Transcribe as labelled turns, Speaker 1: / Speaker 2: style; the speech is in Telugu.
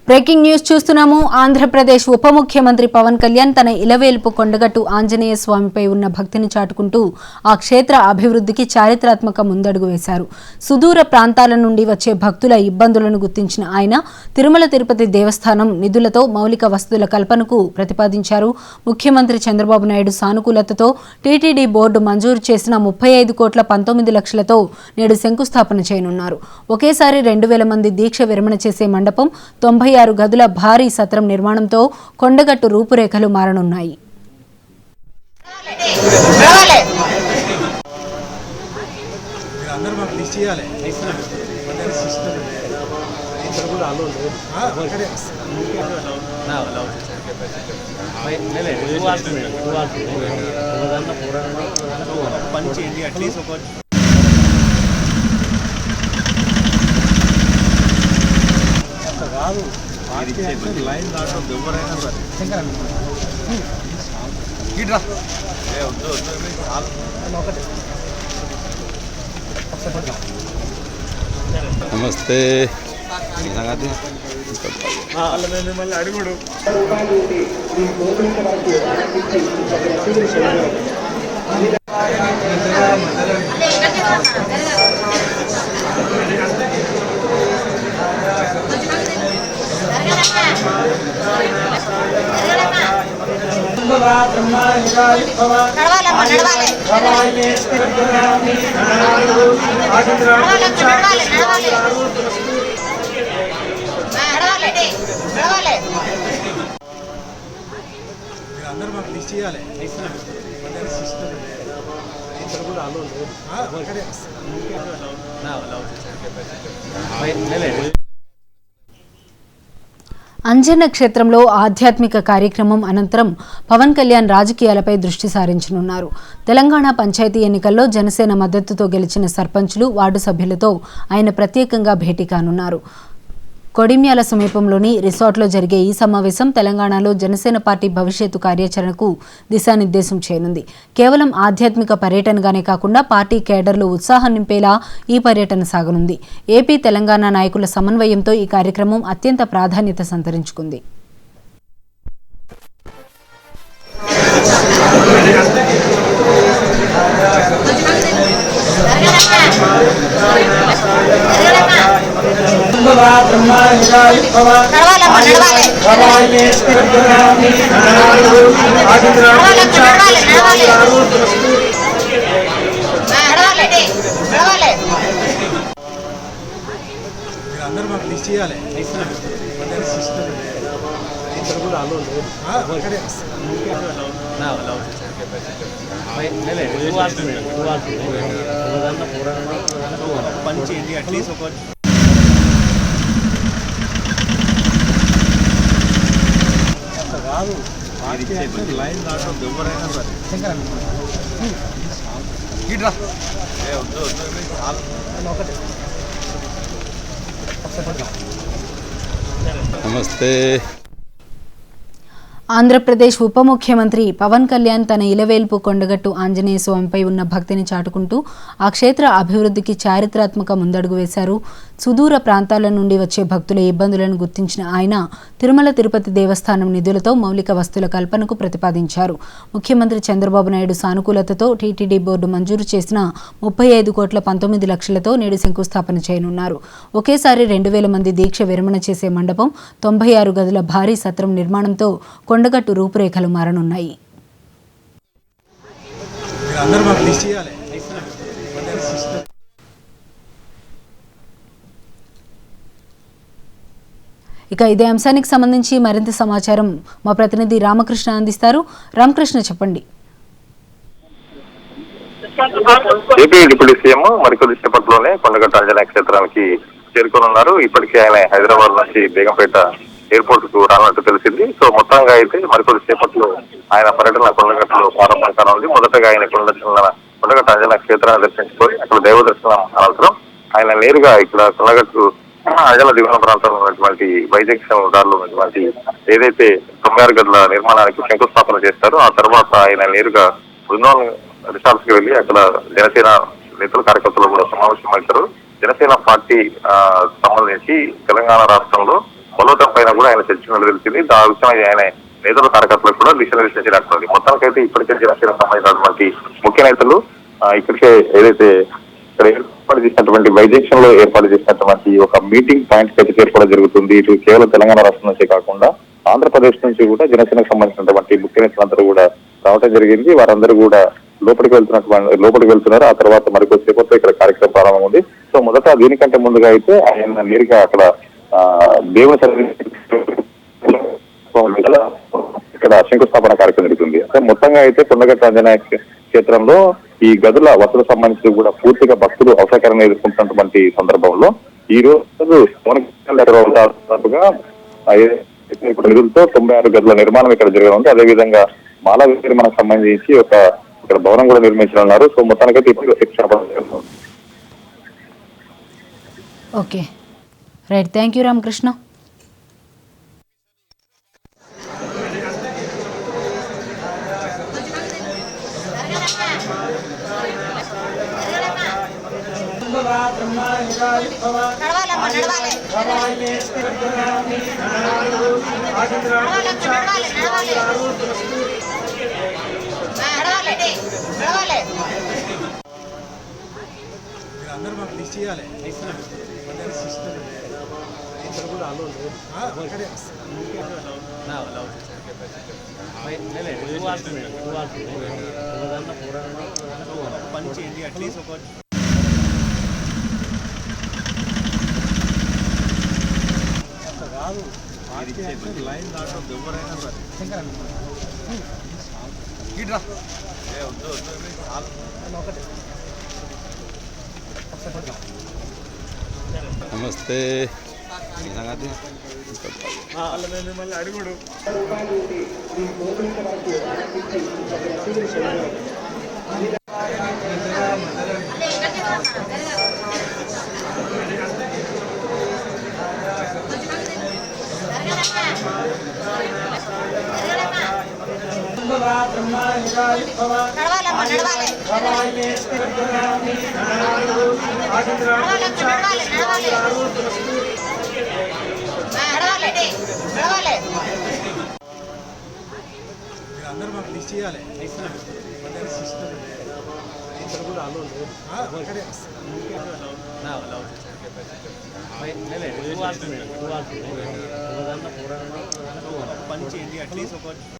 Speaker 1: బ్రేకింగ్ న్యూస్ చూస్తున్నాము. ఆంధ్రప్రదేశ్ ఉప ముఖ్యమంత్రి పవన్ కళ్యాణ్ తన ఇలవేలుపు కొండగట్టు ఆంజనేయ స్వామిపై ఉన్న భక్తిని చాటుకుంటూ ఆ క్షేత్ర అభివృద్ధికి చారిత్రాత్మక ముందడుగు వేశారు. సుదూర ప్రాంతాల నుండి వచ్చే భక్తుల ఇబ్బందులను గుర్తించిన ఆయన తిరుమల తిరుపతి దేవస్థానం నిధులతో మౌలిక వసతుల కల్పనకు ప్రతిపాదించారు. ముఖ్యమంత్రి చంద్రబాబు నాయుడు సానుకూలతతో టీటీడీ బోర్డు మంజూరు చేసిన 35,19,00,000తో నేడు శంకుస్థాపన చేయనున్నారు. ఒకేసారి 2,000 మంది దీక్ష విరమణ చేసే మండపం, 96 గదుల భారీ సత్రం నిర్మాణంతో కొండగట్టు రూపురేఖలు మారనున్నాయి.
Speaker 2: లైన్ దాంట్లో ఎవరైనా సరే నమస్తే మిమ్మల్ని అడుగుడు అందరూ మాకు లిస్ట్ చేయాలి.
Speaker 1: అంజన్న క్షేత్రంలో ఆధ్యాత్మిక కార్యక్రమం అనంతరం పవన్ కళ్యాణ్ రాజకీయాలపై దృష్టి సారించనున్నారు. తెలంగాణ పంచాయతీ ఎన్నికల్లో జనసేన మద్దతుతో గెలిచిన సర్పంచులు, వార్డు సభ్యులతో ఆయన ప్రత్యేకంగా భేటీ కానున్నారు. కొడిమ్యాల సమీపంలోని రిసార్ట్లో జరిగే ఈ సమావేశం తెలంగాణలో జనసేన పార్టీ భవిష్యత్తు కార్యాచరణకు దిశానిర్దేశం చేయనుంది. కేవలం ఆధ్యాత్మిక పర్యటనగానే కాకుండా పార్టీ కేడర్లు ఉత్సాహం నింపేలా ఈ పర్యటన సాగనుంది. ఏపీ, తెలంగాణ నాయకుల సమన్వయంతో ఈ కార్యక్రమం అత్యంత ప్రాధాన్యత సంతరించుకుంది.
Speaker 2: అందరూ మాకు లిస్ట్ చేయాలి. అట్లీస్ట్ ఒక లైన్ దాంట్లో ఎవరైనా సరే నమస్తే.
Speaker 1: ఆంధ్రప్రదేశ్ ఉప ముఖ్యమంత్రి పవన్ కళ్యాణ్ తన ఇలవేల్పు కొండగట్టు ఆంజనేయ స్వామిపై ఉన్న భక్తిని చాటుకుంటూ ఆ క్షేత్ర అభివృద్ధికి చారిత్రాత్మక ముందడుగు వేశారు. సుదూర ప్రాంతాల నుండి వచ్చే భక్తుల ఇబ్బందులను గుర్తించిన ఆయన తిరుమల తిరుపతి దేవస్థానం నిధులతో మౌలిక వసతుల కల్పనకు ప్రతిపాదించారు. ముఖ్యమంత్రి చంద్రబాబు నాయుడు సానుకూలతతో టీటీడీ బోర్డు మంజూరు చేసిన 35,19,00,000తో నేడు శంకుస్థాపన చేయనున్నారు. ఒకేసారి 2,000 మంది దీక్ష విరమణ చేసే మండపం, 96 గదుల భారీ సత్రం నిర్మాణంతో కొండగట్టు రూపురేఖలు మారనున్నాయి. ఇక ఇదే అంశానికి సంబంధించి మరింత సమాచారం మా ప్రతినిధి రామకృష్ణ అందిస్తారు. రామకృష్ణ, చెప్పండి.
Speaker 3: ఏపీ డిప్యూటీ సీఎం మరికొద్దిసేపట్లోనే కొండగట్టు ఆంజనేయ క్షేత్రానికి చేరుకోనున్నారు. ఇప్పటికే ఆయన హైదరాబాద్ నుంచి బేగంపేట ఎయిర్పోర్ట్ కు రానున్నట్టు తెలిసింది. సో మొత్తంగా అయితే మరికొద్దిసేపట్లో ఆయన పర్యటన కొండగట్టులో ప్రారంభం కానుంది. మొదటగా ఆయన కొండగట్టు ఆంజనేయ క్షేత్రాన్ని దర్శించుకొని అక్కడ దైవ దర్శనం అనంతరం ఆయన నేరుగా ఇక్కడ కొల్లగట్టు అజల దిగువ ప్రాంతంలో ఉన్నటువంటి వైజంక్షన్ దారిలో ఉన్నటువంటి ఏదైతే 96 గదుల నిర్మాణానికి శంకుస్థాపన చేస్తారో ఆ తర్వాత ఆయన నేరుగా బృందావన్ రిసార్ట్స్ కి వెళ్లి అక్కడ జనసేన నేతలు కార్యకర్తలు కూడా సమావేశమవుతారు. జనసేన పార్టీ సంబంధించి తెలంగాణ రాష్ట్రంలో బలోతం పైన కూడా ఆయన చర్చించినట్టు తెలిసింది. ఆ విషయం ఆయన నేతల కార్యకర్తలకు కూడా దిశానిర్దేశించినట్టుంది. మొత్తానికైతే ఇప్పటికే జనసేన సంబంధించినటువంటి ముఖ్య నేతలు ఇప్పటికే ఏదైతే ఇక్కడ ఏర్పాటు చేసినటువంటి వైజంక్షన్ లో ఏర్పాటు చేసినటువంటి ఒక మీటింగ్ పాయింట్ అయితే చేరుకోవడం జరుగుతుంది. ఇటు కేవలం తెలంగాణ రాష్ట్రం నుంచే కాకుండా ఆంధ్రప్రదేశ్ నుంచి కూడా జనసేనకు సంబంధించినటువంటి ముఖ్య నేతలందరూ కూడా రావడం జరిగింది. వారందరూ కూడా లోపలికి వెళ్తున్నారు. ఆ తర్వాత మరికొద్దిసేపట్లో ఇక్కడ కార్యక్రమం ప్రారంభం ఉంది. సో మొదట దీనికంటే ముందుగా అయితే ఆయన నేరుగా అక్కడ దేవుని ఇక్కడ శంకుస్థాపన కార్యక్రమం జరుగుతుంది. అంటే మొత్తంగా అయితే కొండగట్టు ఆంజనేయ క్షేత్రంలో ఈ గదుల వసతులకు సంబంధించి కూడా పూర్తిగా భక్తులు అవసరకరంగా ఎదుర్కొంటున్నటువంటి సందర్భంలో ఈ రోజు దాదాపుగా నిధులతో 96 గదుల నిర్మాణం ఇక్కడ జరగనుంది. అదేవిధంగా మాలా విరమణకు సంబంధించి ఇక్కడ భవనం కూడా నిర్మించనున్నారు. సో మొత్తానికైతే ఇప్పుడు శిక్షణ.
Speaker 1: Okay right, thank you Ramakrishna.
Speaker 2: అందరూ మాకు లిస్ట్ చేయాలి. పంచి అట్లీస్ట్ ఒక కాదు లైన్ దాంట్లో ఎవరైనా సరే ఇట్రా నమస్తే. మిమ్మల్ని అడుగుడు అందరూ మాకు లిస్ట్ చేయాలి. పంచి అట్లీస్ట్ ఒక